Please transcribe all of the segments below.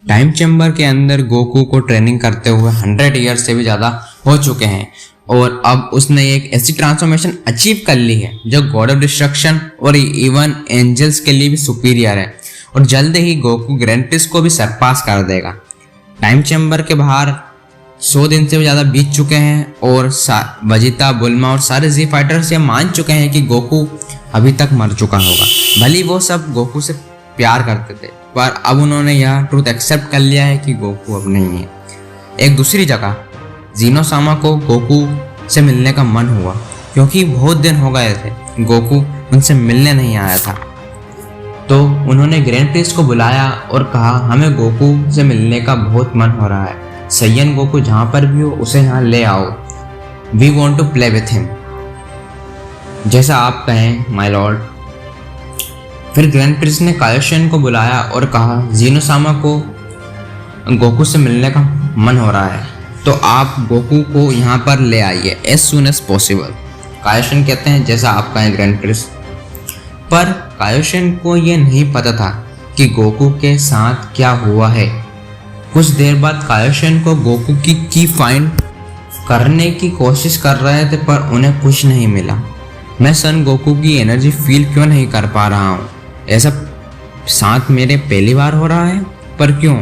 Time chamber के अंदर Goku को ट्रेनिंग करते हुए 100 ईयर से भी ज़्यादा हो चुके हैं और अब उसने एक ऐसी ट्रांसफॉर्मेशन अचीव कर ली है जो गॉड ऑफ डिस्ट्रक्शन और इवन एंजल्स के लिए भी सुपीरियर है और जल्द ही गोकू ग्रैंड को भी सरपास कर देगा। टाइम चेम्बर के बाहर 100 दिन से भी ज़्यादा बीत चुके हैं और वेजिटा, बुल्मा और सारे जी फाइटर्स ये मान चुके हैं कि गोकू अभी तक मर चुका होगा। भले वो सब गोकू से प्यार करते थे पर अब उन्होंने यह ट्रूथ एक्सेप्ट कर लिया है कि गोकू अब नहीं है। एक दूसरी जगह जीनोसामा को गोकू से मिलने का मन हुआ क्योंकि बहुत दिन हो गए थे गोकू उनसे मिलने नहीं आया था। तो उन्होंने ग्रैंड प्रिस्ट को बुलाया और कहा हमें गोकू से मिलने का बहुत मन हो रहा है। सैयन गोकू जहाँ पर भी हो उसे यहाँ ले आओ। We want to play with him. जैसा आप कहें माय लॉर्ड। फिर ग्रैंड प्रिंस ने कायोशिन को बुलाया और कहा जीनोसामा को गोकू से मिलने का मन हो रहा है तो आप गोकू को यहाँ पर ले आइए एज सुन एज पॉसिबल। कायोशिन कहते हैं जैसा आप कहें ग्रैंड प्रिंस। पर कायोशिन को ये नहीं पता था कि गोकू के साथ क्या हुआ है। कुछ देर बाद कायोशिन को गोकू की की फाइंड करने की कोशिश कर रहे थे पर उन्हें कुछ नहीं मिला। मैं सन गोकू की एनर्जी फील क्यों नहीं कर पा रहा हूँ? ऐसा साथ मेरे पहली बार हो रहा है पर क्यों?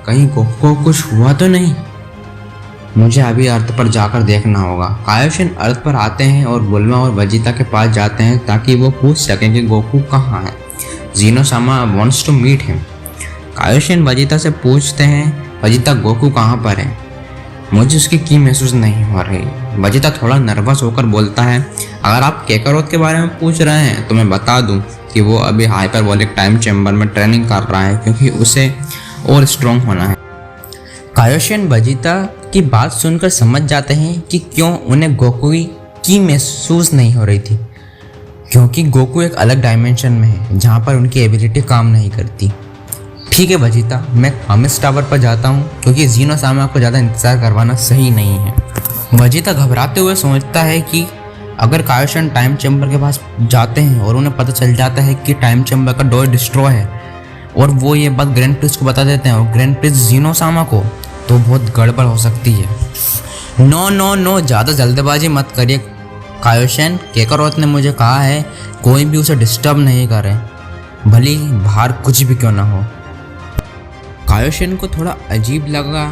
कहीं गोकू को कुछ हुआ तो नहीं? मुझे अभी अर्थ पर जाकर देखना होगा। कायोशिन अर्थ पर आते हैं और बुल्मा और वेजिटा के पास जाते हैं ताकि वो पूछ सकें कि गोकू कहाँ है। Zeno sama wants to meet him. Kaioshin Vegeta से पूछते हैं वेजिटा गोकू कहाँ पर है? मुझे उसकी की महसूस नहीं हो रही। वेजिटा थोड़ा नर्वस होकर बोलता है अगर आप केकारोथ के बारे में पूछ रहे हैं तो मैं बता दूं कि वो अभी हाइपरबोलिक टाइम चैम्बर में ट्रेनिंग कर रहा है क्योंकि उसे और स्ट्रॉन्ग होना है। कायोशिन वेजिटा की बात सुनकर समझ जाते हैं कि क्यों उन्हें गोकू की महसूस नहीं हो रही थी, क्योंकि गोकू एक अलग डायमेंशन में है जहाँ पर उनकी एबिलिटी काम नहीं करती। ठीक है वेजिटा, मैं कामिस टावर पर जाता हूँ क्योंकि जीनोसामा को ज़्यादा इंतज़ार करवाना सही नहीं है। वेजिटा घबराते हुए सोचता है कि अगर कायोशिन टाइम चैम्बर के पास जाते हैं और उन्हें पता चल जाता है कि टाइम चैम्बर का डोर डिस्ट्रॉय है और वो ये बात ग्रैंड प्रिंस को बता देते हैं और ग्रैंड प्रिंस जीनोसामा को, तो बहुत गड़बड़ हो सकती है। नो नो नो, ज़्यादा जल्दबाजी मत करिए कायोशिन। केकारोथ ने मुझे कहा है कोई भी उसे डिस्टर्ब नहीं करे, भले बाहर कुछ भी क्यों ना हो। कायोशिन को थोड़ा अजीब लगा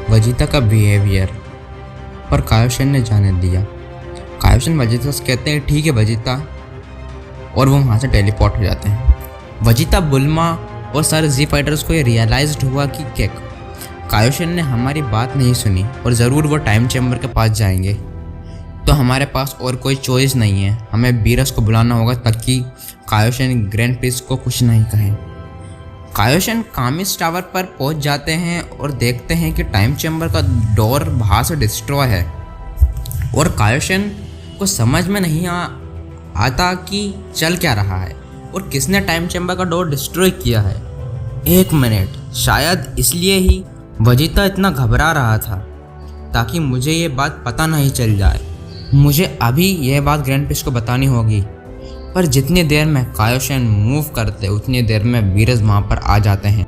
वेजिटा का बिहेवियर, पर कायोशिन ने जाने दिया। कायोशिन वेजिटा से कहते हैं ठीक है वेजिटा, और वो वहाँ से टेलीपोर्ट हो जाते हैं। वेजिटा, बुल्मा और सारे जी फाइटर्स को ये रियलाइज्ड हुआ कि कायोशिन ने हमारी बात नहीं सुनी और ज़रूर वो टाइम चैम्बर के पास जाएंगे, तो हमारे पास और कोई चॉइस नहीं है। हमें बीरस को बुलाना होगा ताकि कायोशिन ग्रैंड प्रिंस को कुछ नहीं कहें। कायोशिन कामिस टावर पर पहुंच जाते हैं और देखते हैं कि टाइम चैम्बर का डोर बाहर से डिस्ट्रॉय है और कायोशिन को समझ में नहीं आता कि चल क्या रहा है और किसने टाइम चैम्बर का डोर डिस्ट्रॉय किया है। एक मिनट, शायद इसलिए ही वेजिटा इतना घबरा रहा था ताकि मुझे ये बात पता नहीं चल जाए। मुझे अभी यह बात ग्रैंड प्रिंस को बतानी होगी। पर जितनी देर में कायोशिन मूव करते उतनी देर में बीरस वहाँ पर आ जाते हैं।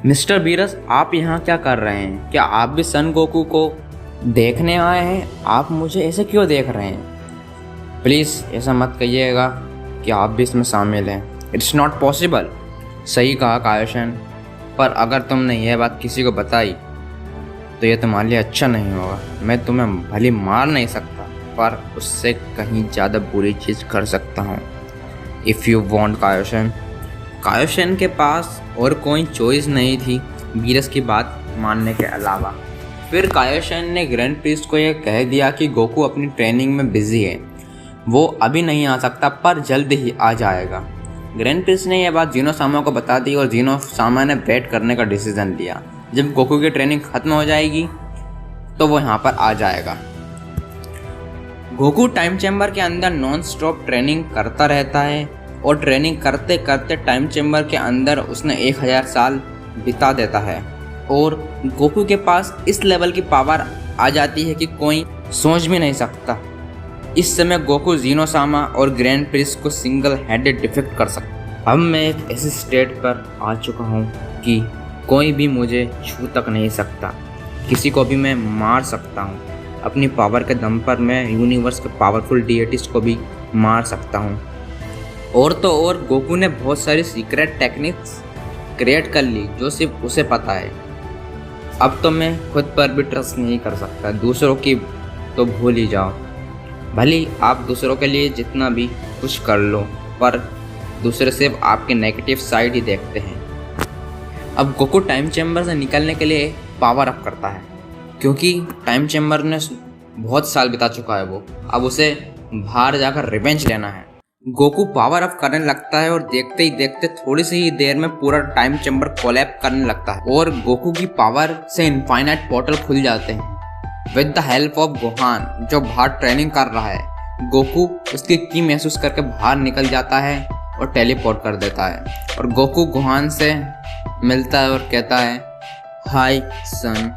मिस्टर बीरस, आप यहाँ क्या कर रहे हैं? क्या आप भी सन गोकू को देखने आए हैं? आप मुझे ऐसे क्यों देख रहे हैं? प्लीज़ ऐसा मत कहिएगा कि आप भी इसमें शामिल हैं। It's not possible. सही कहा कायोशिन, पर अगर तुमने यह बात किसी को बताई तो यह तुम्हारे लिए अच्छा नहीं होगा। मैं तुम्हें भले मार नहीं सकता पर उससे कहीं ज़्यादा बुरी चीज़ कर सकता हूँ। If you want Kaioshin. Kaioshin के पास और कोई चॉइस नहीं थी बीरस की बात मानने के अलावा। फिर कायोशिन ने ग्रैंड प्रिंस को यह कह दिया कि गोकू अपनी ट्रेनिंग में बिजी है, वो अभी नहीं आ सकता पर जल्द ही आ जाएगा। ग्रैंड प्रिंस ने यह बात जीनोसामा को बता दी और जीनोसामा ने वेट करने का डिसीजन लिया। जब गोकू की ट्रेनिंग खत्म हो जाएगी तो वो यहाँ पर आ जाएगा। गोकू टाइम चैम्बर के अंदर नॉन स्टॉप ट्रेनिंग करता रहता है और ट्रेनिंग करते करते टाइम चैम्बर के अंदर उसने 1000 साल बिता देता है और गोकू के पास इस लेवल की पावर आ जाती है कि कोई सोच भी नहीं सकता। इस समय गोकू जीनोसामा और ग्रैंड प्रिंस को सिंगल हैंडेड डिफीट कर सकता। अब मैं एक ऐसे स्टेट पर आ चुका हूँ कि कोई भी मुझे छू तक नहीं सकता, किसी को भी मैं मार सकता हूँ। अपनी पावर के दम पर मैं यूनिवर्स के पावरफुल डीएटिस्ट को भी मार सकता हूँ। और तो और गोकू ने बहुत सारी सीक्रेट टेक्निक्स क्रिएट कर ली जो सिर्फ उसे पता है। अब तो मैं खुद पर भी ट्रस्ट नहीं कर सकता, दूसरों की तो भूल ही जाओ। भले आप दूसरों के लिए जितना भी कुछ कर लो, पर दूसरे सिर्फ आपके नेगेटिव साइड ही देखते हैं। अब गोकू टाइम चैम्बर से निकलने के लिए पावर अप करता है, क्योंकि टाइम चैम्बर ने बहुत साल बिता चुका है वो, अब उसे बाहर जाकर रिवेंज लेना है। गोकू पावर अप करने लगता है और देखते ही देखते थोड़ी सी ही देर में पूरा टाइम चैम्बर कोलैप्स करने लगता है और गोकू की पावर से इनफाइनाइट पोर्टल खुल जाते हैं with the help of Gohan, जो बाहर ट्रेनिंग कर रहा है। गोकू उसकी की महसूस करके बाहर निकल जाता है और टेलीपोर्ट कर देता है और गोकू गोहान से मिलता है और कहता है, हाय सन।